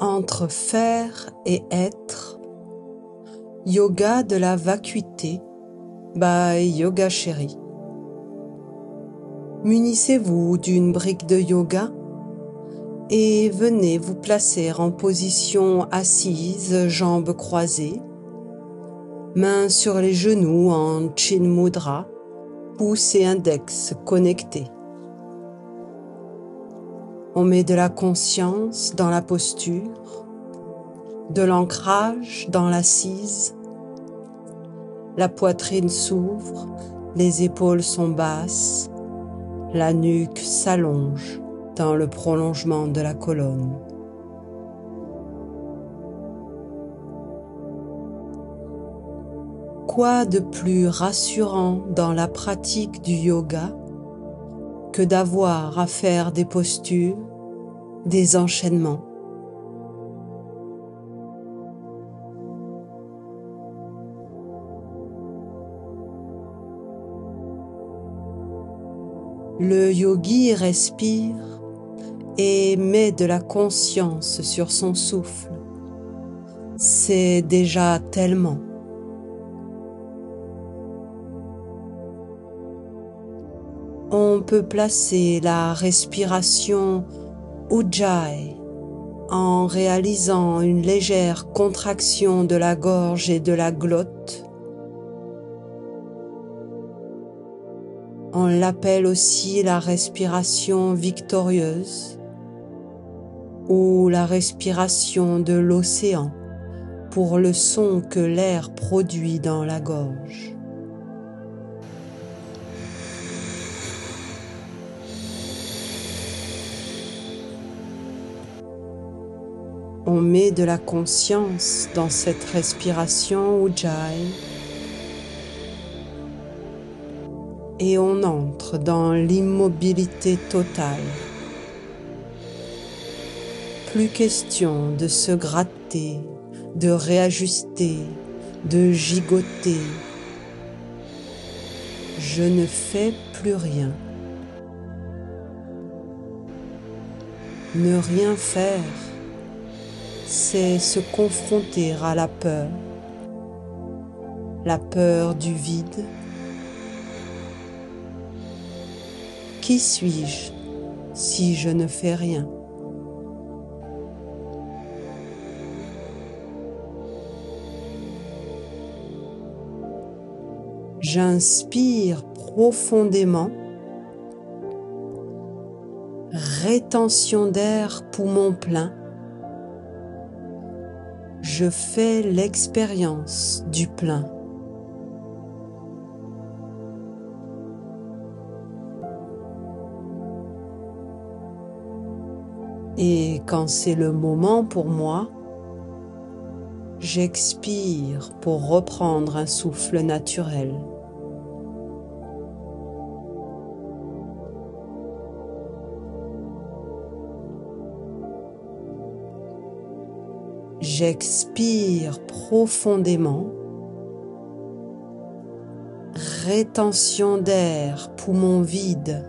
Entre faire et être, yoga de la vacuité by Yoga Chérie. Munissez-vous d'une brique de yoga et venez vous placer en position assise, jambes croisées, mains sur les genoux en Chin Mudra, pouce et index connectés. On met de la conscience dans la posture, de l'ancrage dans l'assise. La poitrine s'ouvre, les épaules sont basses, la nuque s'allonge dans le prolongement de la colonne. Quoi de plus rassurant dans la pratique du yoga que d'avoir à faire des postures, des enchaînements. Le yogi respire et met de la conscience sur son souffle. C'est déjà tellement. On peut placer la respiration Ujjayi en réalisant une légère contraction de la gorge et de la glotte. On l'appelle aussi la respiration victorieuse ou la respiration de l'océan pour le son que l'air produit dans la gorge. On met de la conscience dans cette respiration Ujjayi et on entre dans l'immobilité totale. Plus question de se gratter, de réajuster, de gigoter. Je ne fais plus rien. Ne rien faire, c'est se confronter à la peur du vide. Qui suis-je si je ne fais rien? J'inspire profondément, rétention d'air, poumon plein. Je fais l'expérience du plein. Et quand c'est le moment pour moi, j'expire pour reprendre un souffle naturel. J'expire profondément, rétention d'air, poumon vide.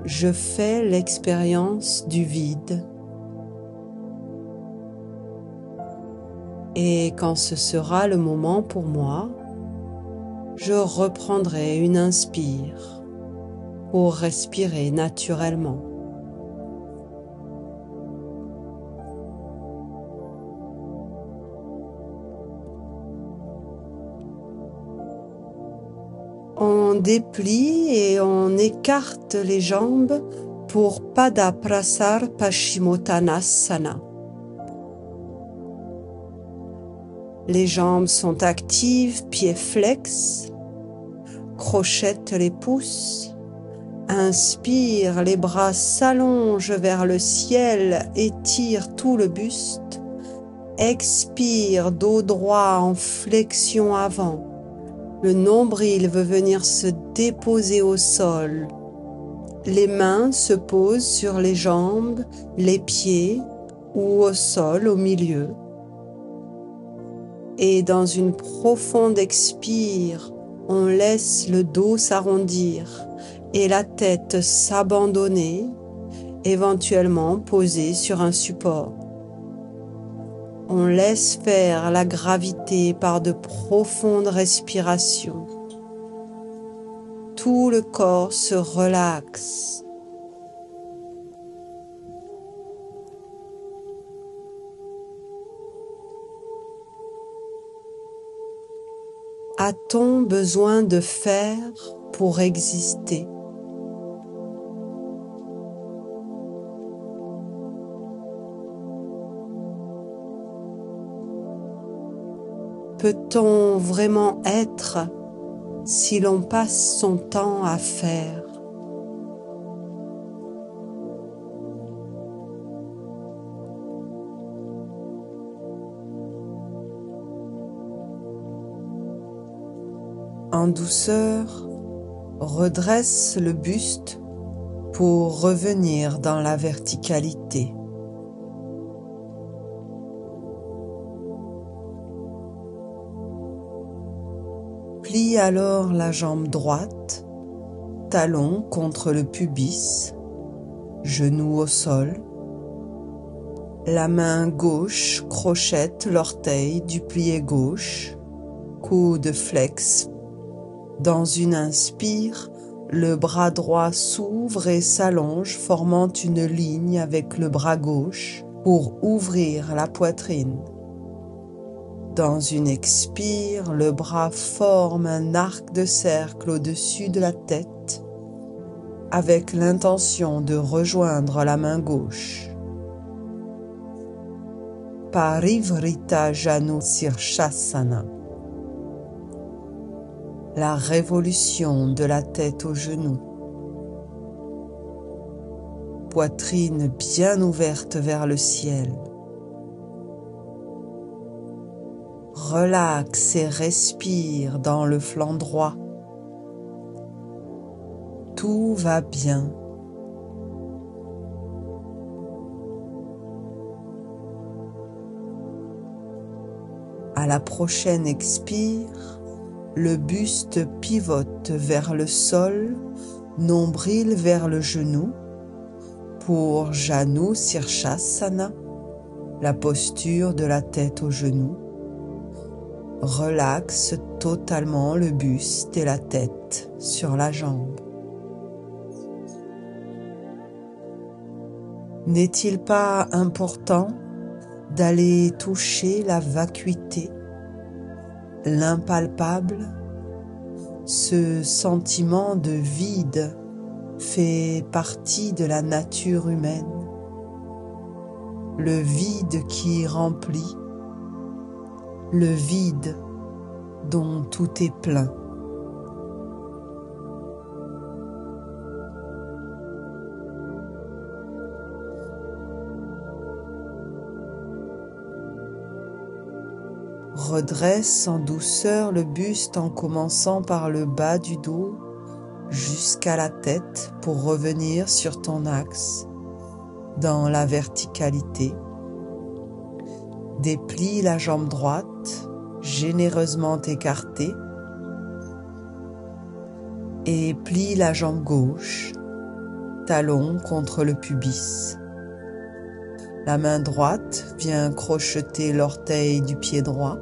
Je fais l'expérience du vide. Et quand ce sera le moment pour moi, je reprendrai une inspire pour respirer naturellement. On déplie et on écarte les jambes pour Pada Prasar Paschimottanasana. Les jambes sont actives, pieds flex, crochette les pouces. Inspire, les bras s'allongent vers le ciel, étire tout le buste. Expire, dos droit en flexion avant. Le nombril veut venir se déposer au sol. Les mains se posent sur les jambes, les pieds ou au sol au milieu. Et dans une profonde expire, on laisse le dos s'arrondir et la tête s'abandonner éventuellement posé sur un support. On laisse faire la gravité par de profondes respirations. Tout le corps se relaxe. A-t-on besoin de faire pour exister? Peut-on vraiment être si l'on passe son temps à faire? En douceur, redresse le buste pour revenir dans la verticalité. Plie alors la jambe droite, talon contre le pubis, genou au sol. La main gauche crochette l'orteil du plié gauche, coude flex. Dans une inspire, le bras droit s'ouvre et s'allonge, formant une ligne avec le bras gauche pour ouvrir la poitrine. Dans une expire, le bras forme un arc de cercle au-dessus de la tête avec l'intention de rejoindre la main gauche. Parivrita Janu Sirshasana. La révolution de la tête aux genoux. Poitrine bien ouverte vers le ciel. Relaxe et respire dans le flanc droit. Tout va bien. À la prochaine expire, le buste pivote vers le sol, nombril vers le genou, pour Janu Sirshasana, la posture de la tête aux genoux. Relaxe totalement le buste et la tête sur la jambe. N'est-il pas important d'aller toucher la vacuité, l'impalpable? Ce sentiment de vide fait partie de la nature humaine. Le vide qui remplit, le vide dont tout est plein. Redresse en douceur le buste en commençant par le bas du dos jusqu'à la tête pour revenir sur ton axe dans la verticalité. Déplie la jambe droite, généreusement écartée, et plie la jambe gauche, talon contre le pubis. La main droite vient crocheter l'orteil du pied droit.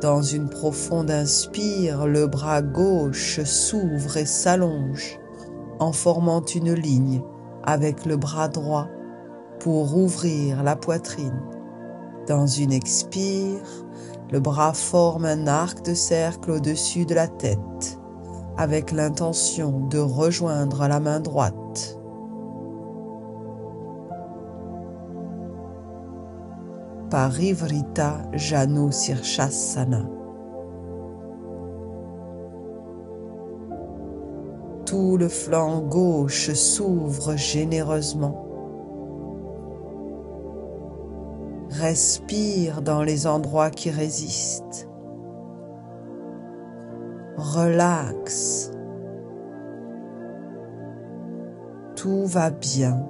Dans une profonde inspire, le bras gauche s'ouvre et s'allonge en formant une ligne avec le bras droit pour ouvrir la poitrine. Dans une expire, le bras forme un arc de cercle au-dessus de la tête avec l'intention de rejoindre la main droite. Parivrita Janu Sirshasana. Tout le flanc gauche s'ouvre généreusement. Respire dans les endroits qui résistent. Relaxe. Tout va bien.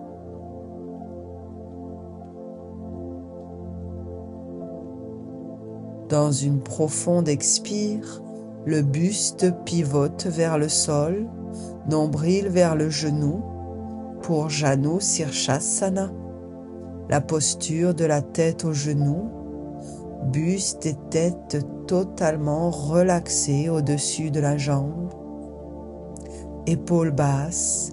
Dans une profonde expire, le buste pivote vers le sol, nombril vers le genou, pour Janu Sirshasana, la posture de la tête aux genoux, buste et tête totalement relaxés au-dessus de la jambe, épaules basses,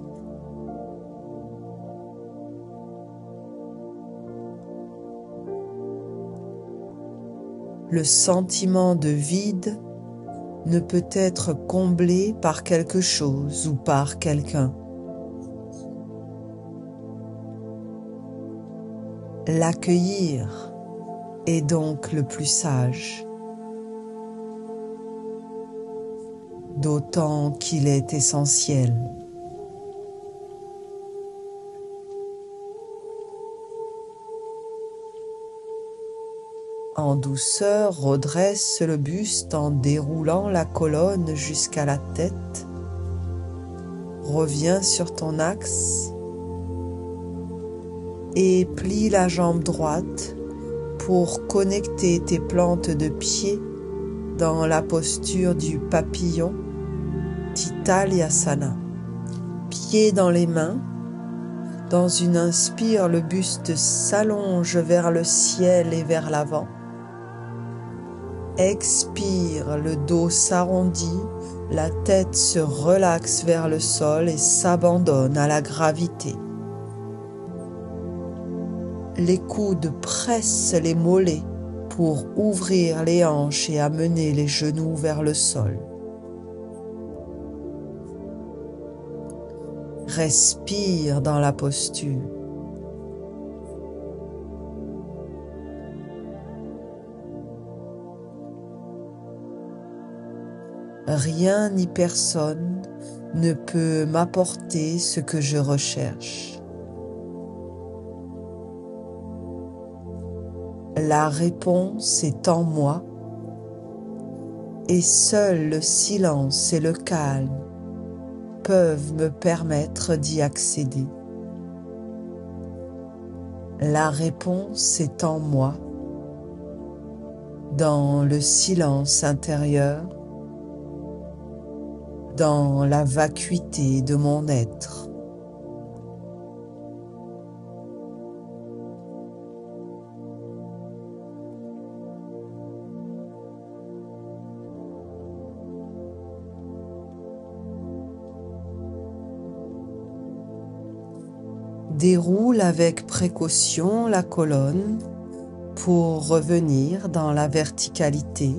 le sentiment de vide ne peut être comblé par quelque chose ou par quelqu'un. L'accueillir est donc le plus sage, d'autant qu'il est essentiel. En douceur, redresse le buste en déroulant la colonne jusqu'à la tête. Reviens sur ton axe et plie la jambe droite pour connecter tes plantes de pied dans la posture du papillon, Titalyasana. Pieds dans les mains. Dans une inspire, le buste s'allonge vers le ciel et vers l'avant. Expire, le dos s'arrondit, la tête se relaxe vers le sol et s'abandonne à la gravité. Les coudes pressent les mollets pour ouvrir les hanches et amener les genoux vers le sol. Respire dans la posture. Rien ni personne ne peut m'apporter ce que je recherche. La réponse est en moi et seul le silence et le calme peuvent me permettre d'y accéder. La réponse est en moi, dans le silence intérieur, dans la vacuité de mon être. Déroule avec précaution la colonne pour revenir dans la verticalité.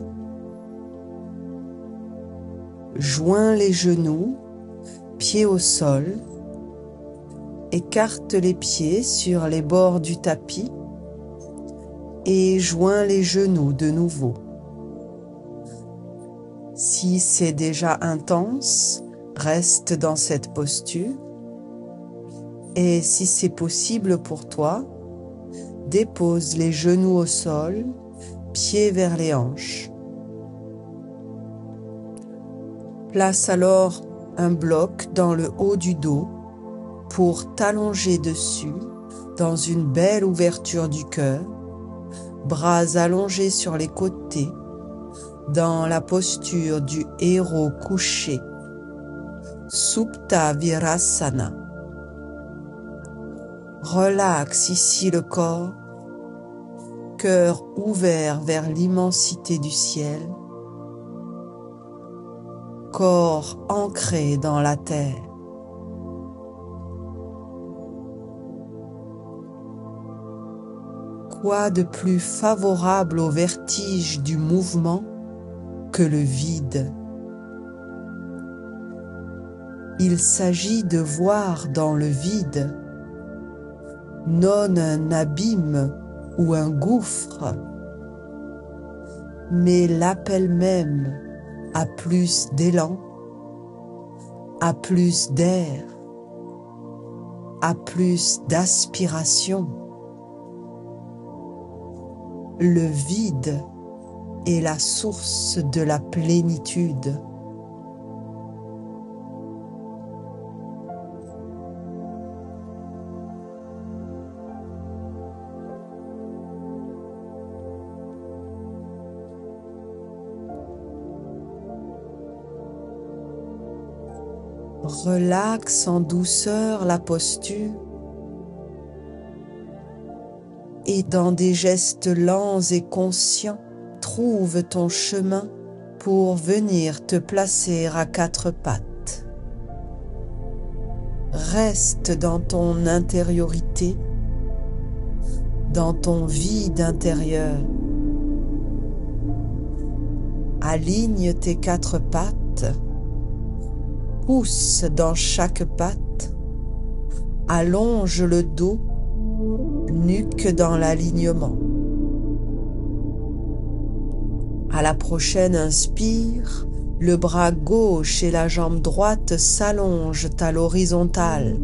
Joins les genoux, pieds au sol. Écarte les pieds sur les bords du tapis et joins les genoux de nouveau. Si c'est déjà intense, reste dans cette posture. Et si c'est possible pour toi, dépose les genoux au sol, pieds vers les hanches. Place alors un bloc dans le haut du dos pour t'allonger dessus dans une belle ouverture du cœur, bras allongés sur les côtés, dans la posture du héros couché, Supta Virasana. Relaxe ici le corps, cœur ouvert vers l'immensité du ciel, corps ancré dans la terre. Quoi de plus favorable au vertige du mouvement que le vide? Il s'agit de voir dans le vide, non un abîme ou un gouffre, mais l'appel même à plus d'élan, à plus d'air, à plus d'aspiration. Le vide est la source de la plénitude. Relaxe en douceur la posture et dans des gestes lents et conscients, trouve ton chemin pour venir te placer à quatre pattes. Reste dans ton intériorité, dans ton vide intérieur. Aligne tes quatre pattes, pousse dans chaque patte, allonge le dos, nuque dans l'alignement. À la prochaine inspire, le bras gauche et la jambe droite s'allongent à l'horizontale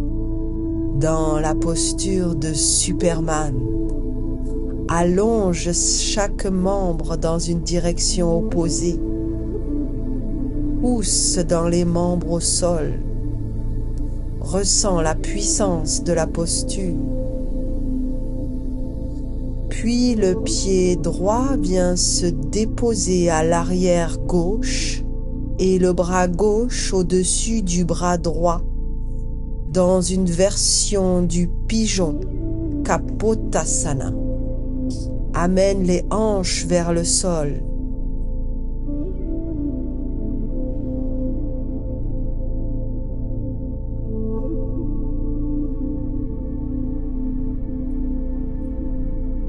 dans la posture de Superman. Allonge chaque membre dans une direction opposée. Pousse dans les membres au sol. Ressens la puissance de la posture. Puis le pied droit vient se déposer à l'arrière gauche et le bras gauche au-dessus du bras droit dans une version du pigeon Kapotasana. Amène les hanches vers le sol.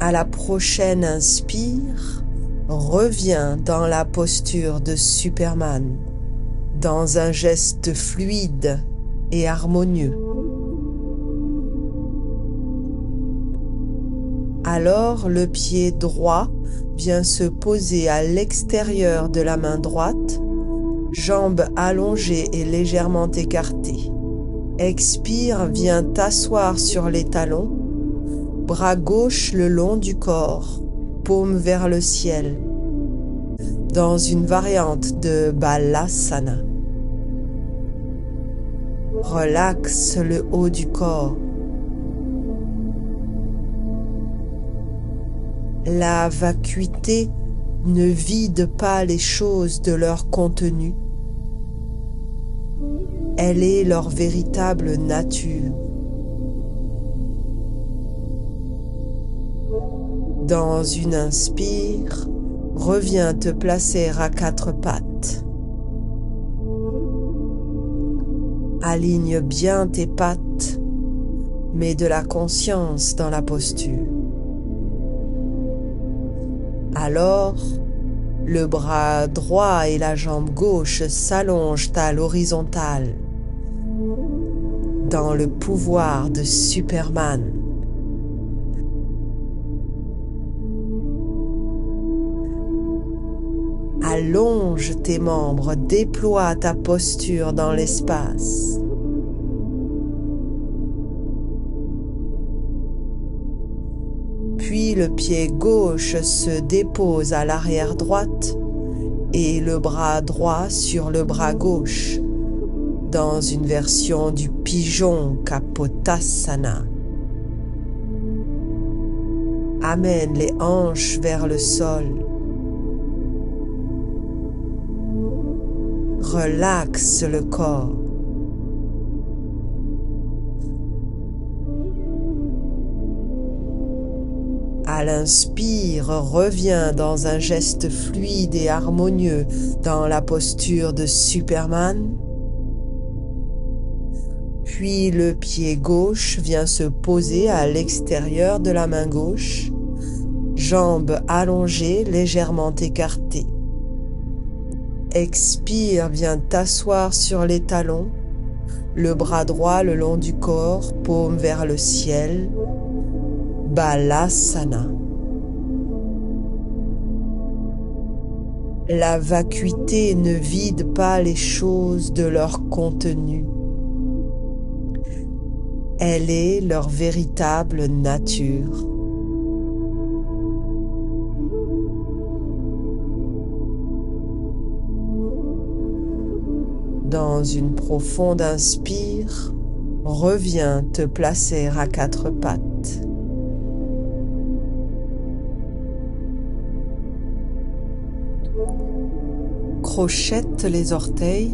À la prochaine inspire, reviens dans la posture de Superman, dans un geste fluide et harmonieux. Alors le pied droit vient se poser à l'extérieur de la main droite, jambes allongées et légèrement écartées. Expire, viens t'asseoir sur les talons, bras gauche le long du corps, paume vers le ciel, dans une variante de Balasana. Relaxe le haut du corps. La vacuité ne vide pas les choses de leur contenu. Elle est leur véritable nature. Dans une inspire, reviens te placer à quatre pattes. Aligne bien tes pattes, mets de la conscience dans la posture. Alors, le bras droit et la jambe gauche s'allongent à l'horizontale, dans le pouvoir de Superman. Allonge tes membres, déploie ta posture dans l'espace. Puis le pied gauche se dépose à l'arrière droite et le bras droit sur le bras gauche, dans une version du pigeon Kapotasana. Amène les hanches vers le sol. Relaxe le corps. À l'inspire, reviens dans un geste fluide et harmonieux dans la posture de Superman. Puis le pied gauche vient se poser à l'extérieur de la main gauche, jambes allongées, légèrement écartées. Expire, viens t'asseoir sur les talons, le bras droit le long du corps, paume vers le ciel. Balasana. La vacuité ne vide pas les choses de leur contenu. Elle est leur véritable nature. Dans une profonde inspire, reviens te placer à quatre pattes. Crochette les orteils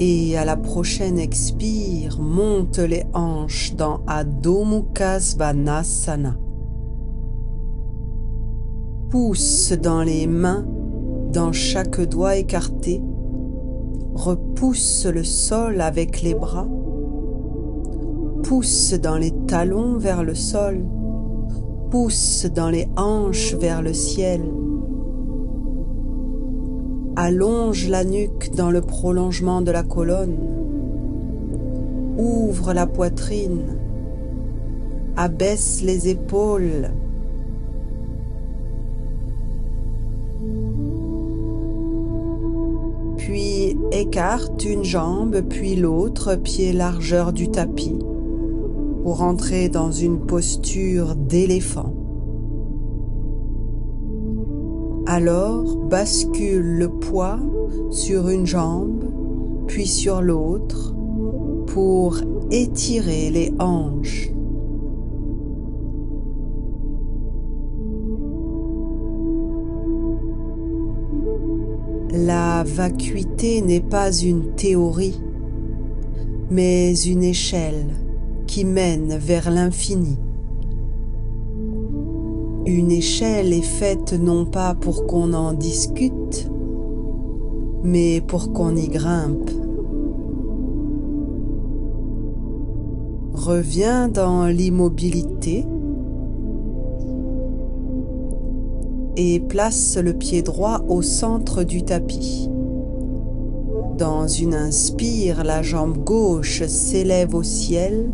Et à la prochaine expire, monte les hanches dans Adho Mukha Svanasana. Pousse dans les mains, dans chaque doigt écarté. Repousse le sol avec les bras. Pousse dans les talons vers le sol. Pousse dans les hanches vers le ciel. Allonge la nuque dans le prolongement de la colonne. Ouvre la poitrine. Abaisse les épaules. Puis écarte une jambe, puis l'autre, pied largeur du tapis, pour entrer dans une posture d'éléphant. Alors, bascule le poids sur une jambe, puis sur l'autre, pour étirer les hanches. La vacuité n'est pas une théorie, mais une échelle qui mène vers l'infini. Une échelle est faite non pas pour qu'on en discute, mais pour qu'on y grimpe. Reviens dans l'immobilité et place le pied droit au centre du tapis. Dans une inspire, la jambe gauche s'élève au ciel,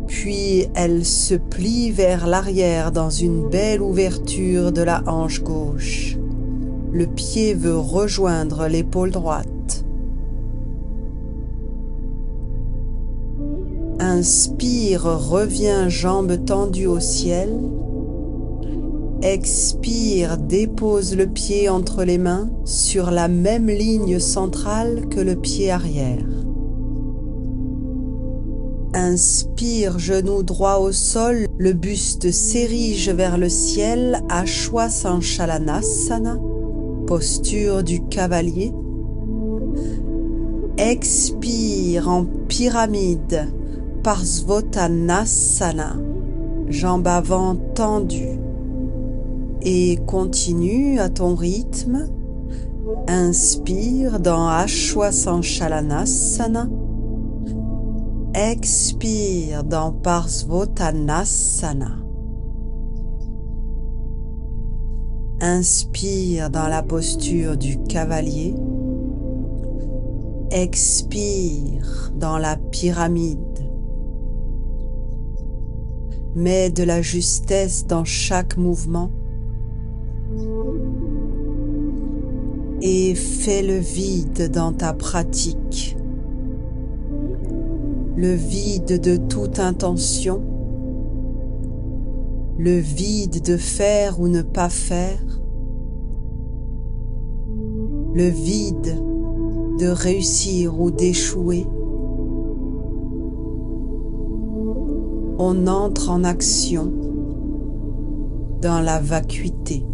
puis elle se plie vers l'arrière dans une belle ouverture de la hanche gauche. Le pied veut rejoindre l'épaule droite. Inspire, reviens jambes tendues au ciel. Expire, dépose le pied entre les mains sur la même ligne centrale que le pied arrière. Inspire, genou droit au sol, le buste s'érige vers le ciel, Ashwasanchalanasana, posture du cavalier. Expire en pyramide, Parsvottanasana, jambes avant tendues. Et continue à ton rythme. Inspire dans Ashwasanchalanasana. Expire dans Parsvottanasana. Inspire dans la posture du cavalier. Expire dans la pyramide. Mets de la justesse dans chaque mouvement. Et fais le vide dans ta pratique. Le vide de toute intention. Le vide de faire ou ne pas faire. Le vide de réussir ou d'échouer. On entre en action dans la vacuité.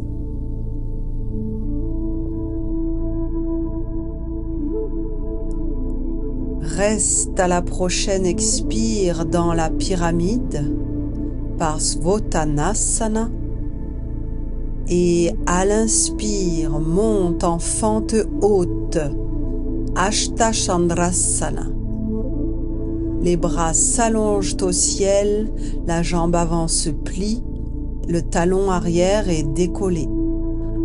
Reste à la prochaine expire dans la pyramide, Parsvottanasana, et à l'inspire, monte en fente haute, Ashtachandrasana. Les bras s'allongent au ciel, la jambe avant se plie, le talon arrière est décollé.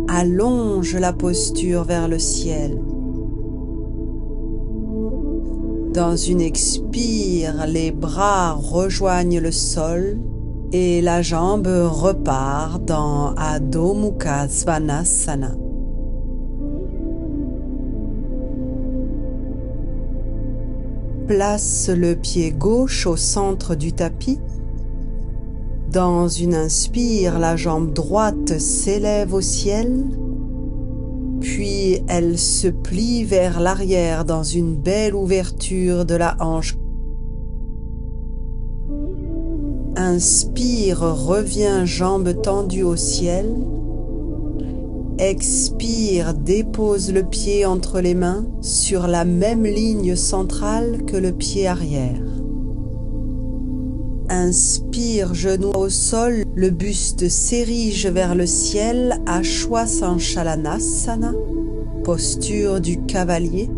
Allonge la posture vers le ciel. Dans une expire, les bras rejoignent le sol et la jambe repart dans Adho Mukha Svanasana. Place le pied gauche au centre du tapis. Dans une inspire, la jambe droite s'élève au ciel. Puis elle se plie vers l'arrière dans une belle ouverture de la hanche. Inspire, reviens jambes tendues au ciel. Expire, dépose le pied entre les mains sur la même ligne centrale que le pied arrière. Inspire, genou au sol, le buste s'érige vers le ciel, Ashwasanchalanasana, posture du cavalier.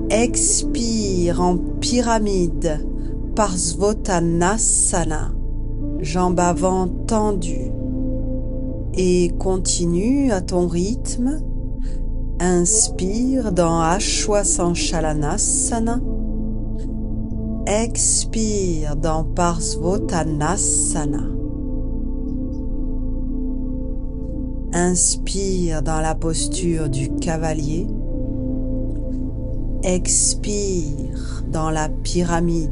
Expire en pyramide, Parsvottanasana, jambes avant tendues. Et continue à ton rythme. Inspire dans Ashwasanchalanasana. Expire dans Parsvottanasana. Inspire dans la posture du cavalier. Expire dans la pyramide.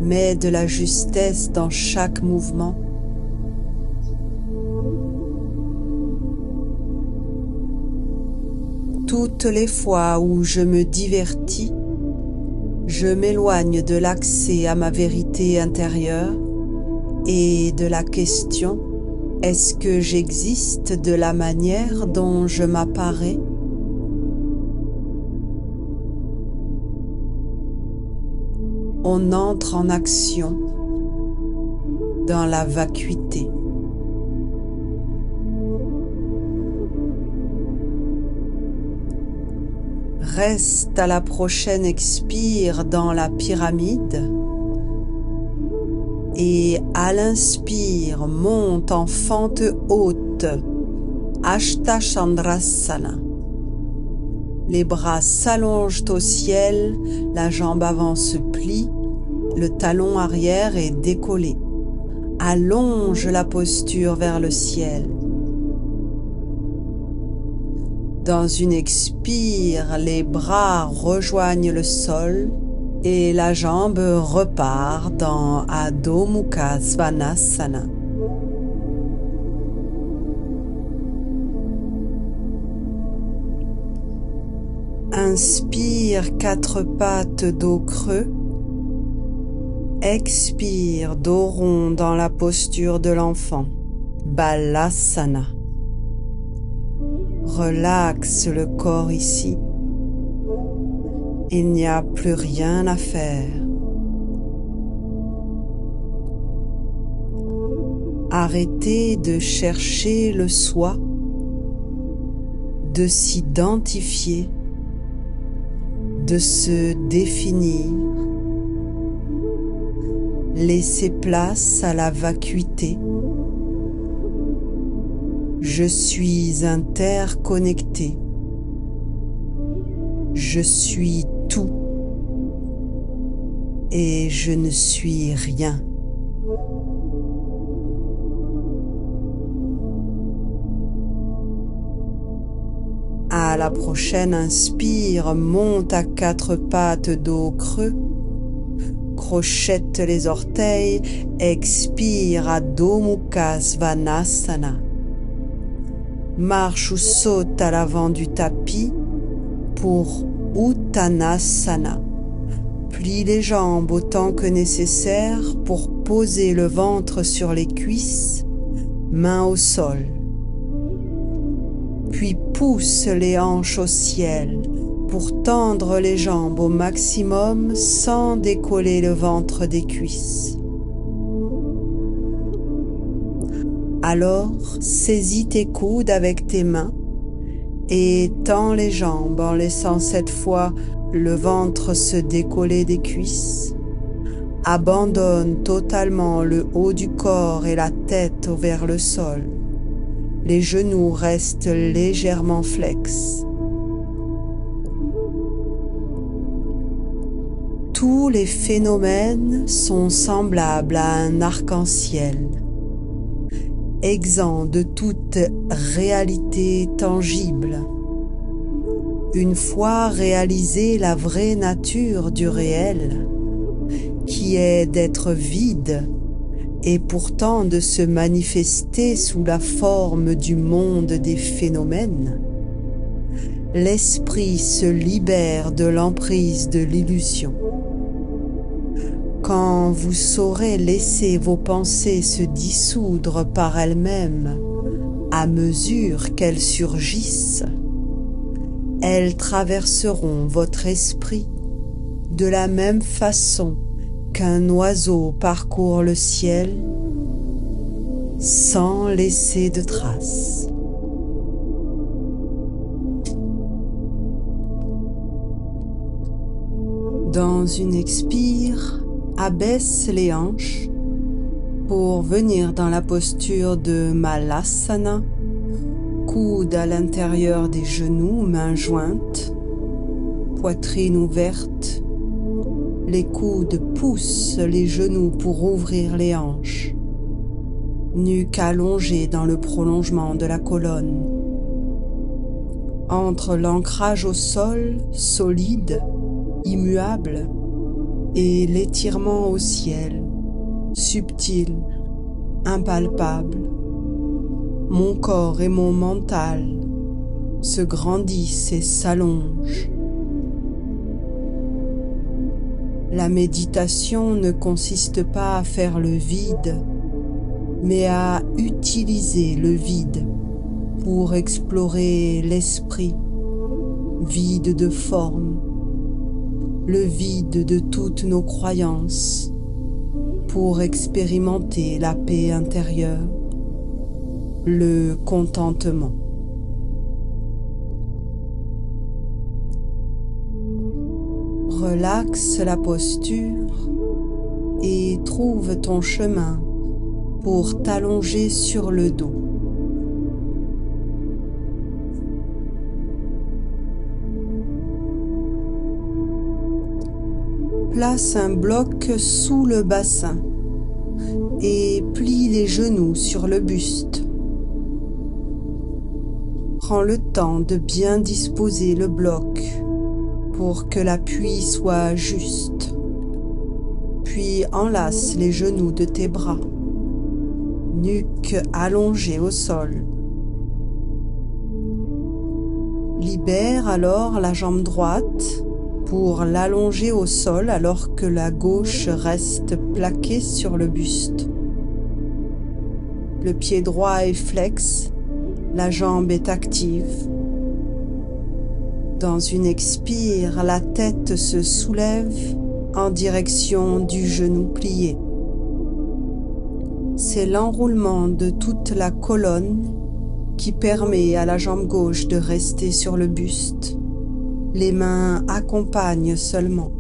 Mets de la justesse dans chaque mouvement. Toutes les fois où je me divertis, je m'éloigne de l'accès à ma vérité intérieure et de la question « Est-ce que j'existe de la manière dont je m'apparais ?» On entre en action dans la vacuité. Reste à la prochaine expire dans la pyramide et à l'inspire monte en fente haute, Ashta Chandrasana. Les bras s'allongent au ciel, la jambe avant se plie, le talon arrière est décollé. Allonge la posture vers le ciel. Dans une expire, les bras rejoignent le sol et la jambe repart dans Adho Mukha Svanasana. Inspire, quatre pattes dos creux. Expire, dos rond dans la posture de l'enfant. Balasana. Relaxe le corps ici. Il n'y a plus rien à faire. Arrêtez de chercher le soi, de s'identifier, de se définir. Laissez place à la vacuité. Je suis interconnecté. Je suis tout. Et je ne suis rien. À la prochaine inspire, monte à quatre pattes dos creux. Crochette les orteils, expire Adho Mukha Svanasana. Marche ou saute à l'avant du tapis pour Uttanasana. Plie les jambes autant que nécessaire pour poser le ventre sur les cuisses, mains au sol. Puis pousse les hanches au ciel pour tendre les jambes au maximum sans décoller le ventre des cuisses. Alors, saisis tes coudes avec tes mains et tends les jambes en laissant cette fois le ventre se décoller des cuisses. Abandonne totalement le haut du corps et la tête vers le sol. Les genoux restent légèrement flex. Tous les phénomènes sont semblables à un arc-en-ciel, exempt de toute réalité tangible. Une fois réalisée la vraie nature du réel, qui est d'être vide et pourtant de se manifester sous la forme du monde des phénomènes, l'esprit se libère de l'emprise de l'illusion. Quand vous saurez laisser vos pensées se dissoudre par elles-mêmes à mesure qu'elles surgissent, elles traverseront votre esprit de la même façon qu'un oiseau parcourt le ciel sans laisser de traces. Dans une expire, abaisse les hanches pour venir dans la posture de Malasana, coude à l'intérieur des genoux, mains jointes, poitrine ouverte. Les coudes poussent les genoux pour ouvrir les hanches, nuque allongée dans le prolongement de la colonne. Entre l'ancrage au sol, solide, immuable, et l'étirement au ciel, subtil, impalpable, mon corps et mon mental se grandissent et s'allongent. La méditation ne consiste pas à faire le vide, mais à utiliser le vide pour explorer l'esprit, vide de forme, le vide de toutes nos croyances, pour expérimenter la paix intérieure, le contentement. Relaxe la posture et trouve ton chemin pour t'allonger sur le dos. Place un bloc sous le bassin et plie les genoux sur le buste. Prends le temps de bien disposer le bloc pour que l'appui soit juste. Puis enlace les genoux de tes bras, nuque allongée au sol. Libère alors la jambe droite pour l'allonger au sol alors que la gauche reste plaquée sur le buste. Le pied droit est flex, la jambe est active. Dans une expire, la tête se soulève en direction du genou plié. C'est l'enroulement de toute la colonne qui permet à la jambe gauche de rester sur le buste. Les mains accompagnent seulement.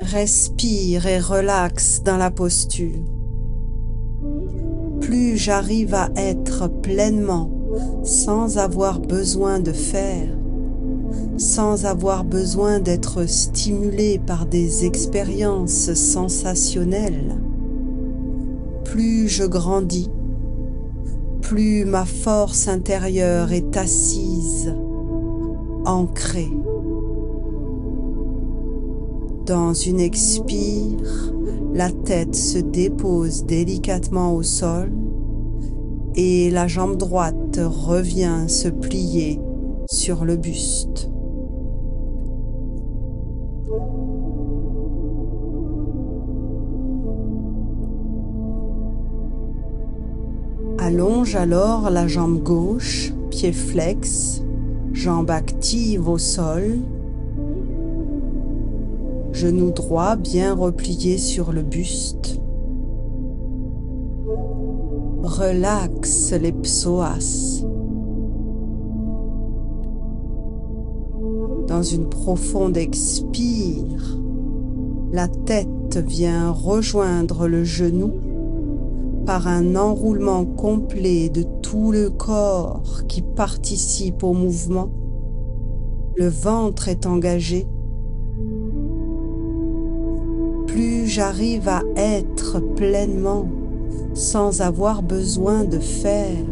Respire et relaxe dans la posture. Plus j'arrive à être pleinement, sans avoir besoin de faire, sans avoir besoin d'être stimulé par des expériences sensationnelles, plus je grandis, plus ma force intérieure est assise, ancrée. Dans une expire, la tête se dépose délicatement au sol et la jambe droite revient se plier sur le buste. Allonge alors la jambe gauche, pied flex, jambe active au sol, genou droit bien replié sur le buste. Relaxe les psoas. Dans une profonde expire, la tête vient rejoindre le genou par un enroulement complet de tout le corps qui participe au mouvement. Le ventre est engagé. Plus j'arrive à être pleinement, sans avoir besoin de faire,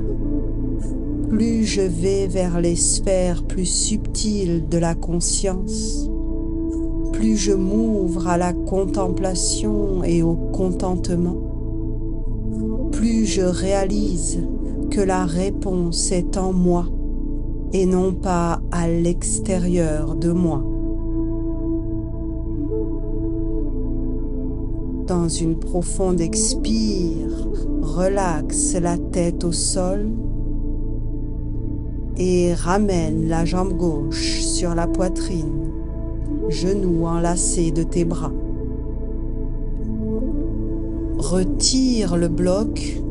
plus je vais vers les sphères plus subtiles de la conscience, plus je m'ouvre à la contemplation et au contentement, plus je réalise que la réponse est en moi et non pas à l'extérieur de moi. Dans une profonde expire, relaxe la tête au sol et ramène la jambe gauche sur la poitrine, genou enlacé de tes bras. Retire le bloc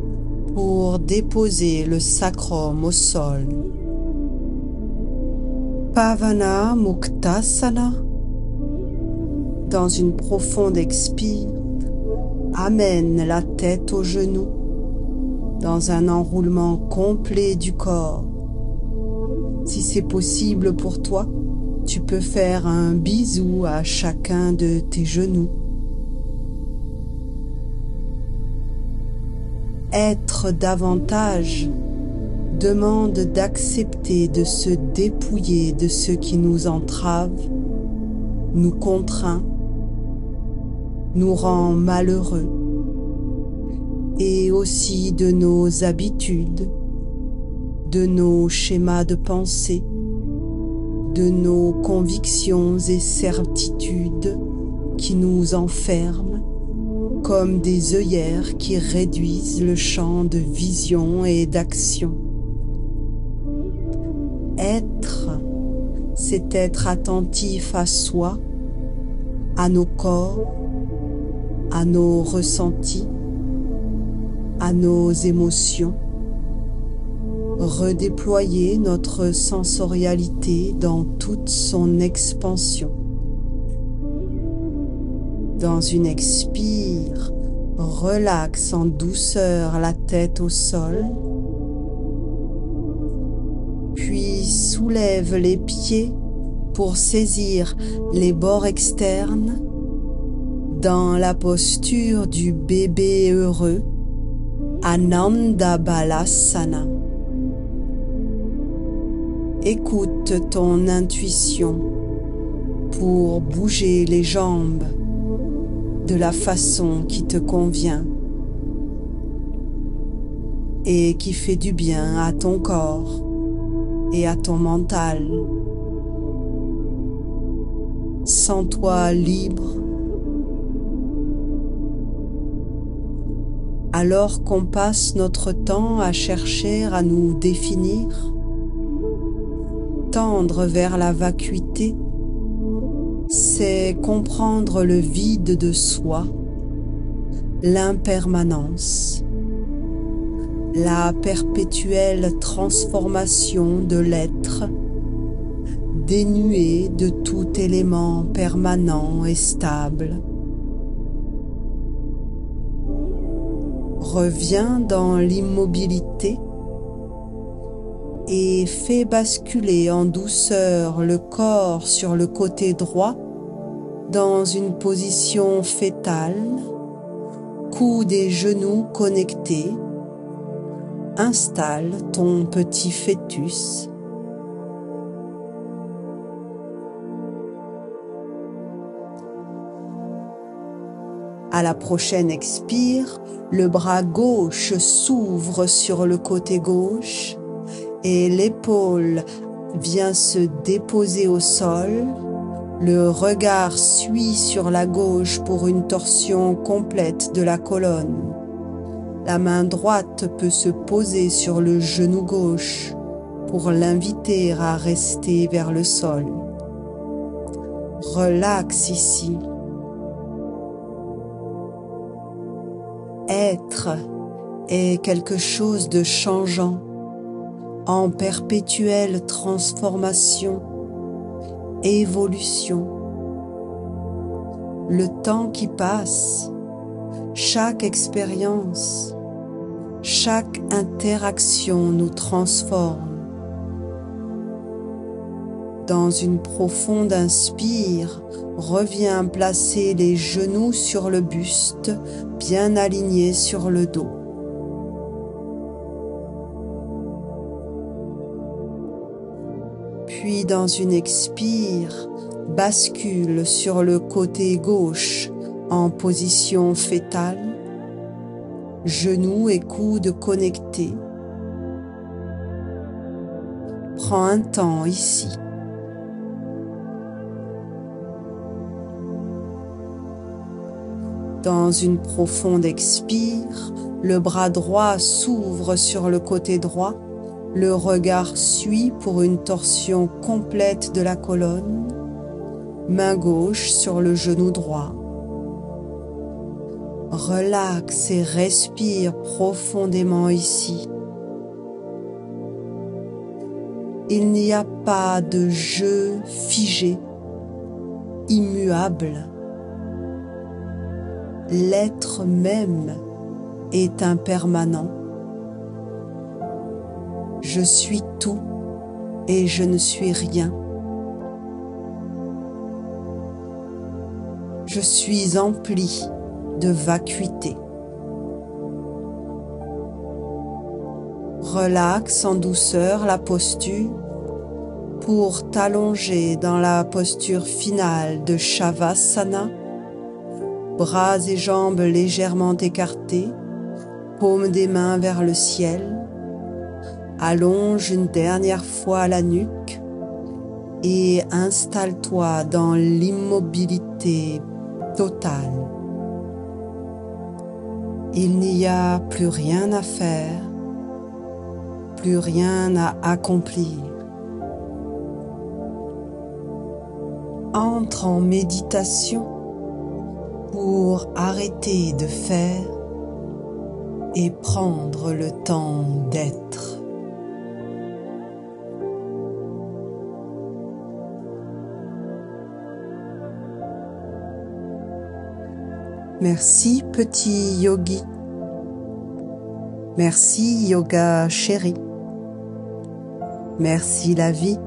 pour déposer le sacrum au sol. Pavana Muktasana. Dans une profonde expire, amène la tête au genou dans un enroulement complet du corps. Si c'est possible pour toi, tu peux faire un bisou à chacun de tes genoux. Être davantage demande d'accepter de se dépouiller de ce qui nous entrave, nous contraint, nous rend malheureux, et aussi de nos habitudes, de nos schémas de pensée, de nos convictions et certitudes qui nous enferment comme des œillères qui réduisent le champ de vision et d'action. Être, c'est être attentif à soi, à nos corps, à nos ressentis, à nos émotions, redéployer notre sensorialité dans toute son expansion. Dans une expire, relaxe en douceur la tête au sol, puis soulève les pieds pour saisir les bords externes dans la posture du bébé heureux, Ananda Balasana. Écoute ton intuition pour bouger les jambes de la façon qui te convient et qui fait du bien à ton corps et à ton mental. Sens-toi libre. Alors qu'on passe notre temps à chercher à nous définir, tendre vers la vacuité, c'est comprendre le vide de soi, l'impermanence, la perpétuelle transformation de l'être, dénué de tout élément permanent et stable. Reviens dans l'immobilité et fais basculer en douceur le corps sur le côté droit dans une position fœtale, coudes et genoux connectés. Installe ton petit fœtus. À la prochaine expire, le bras gauche s'ouvre sur le côté gauche et l'épaule vient se déposer au sol. Le regard suit sur la gauche pour une torsion complète de la colonne. La main droite peut se poser sur le genou gauche pour l'inviter à rester vers le sol. Relaxe ici. Être est quelque chose de changeant, en perpétuelle transformation, évolution. Le temps qui passe, chaque expérience, chaque interaction nous transforme. Dans une profonde inspire, reviens placer les genoux sur le buste, bien alignés sur le dos. Puis dans une expire, bascule sur le côté gauche en position fœtale, genoux et coudes connectés. Prends un temps ici. Dans une profonde expire, le bras droit s'ouvre sur le côté droit, le regard suit pour une torsion complète de la colonne, main gauche sur le genou droit. Relaxe et respire profondément ici. Il n'y a pas de jeu figé, immuable. L'être même est impermanent. Je suis tout et je ne suis rien. Je suis empli de vacuité. Relaxe en douceur la posture pour t'allonger dans la posture finale de Shavasana, bras et jambes légèrement écartés, paumes des mains vers le ciel. Allonge une dernière fois la nuque et installe-toi dans l'immobilité totale. Il n'y a plus rien à faire, plus rien à accomplir. Entre en méditation pour arrêter de faire et prendre le temps d'être. Merci petit yogi. Merci yoga chéri. Merci la vie.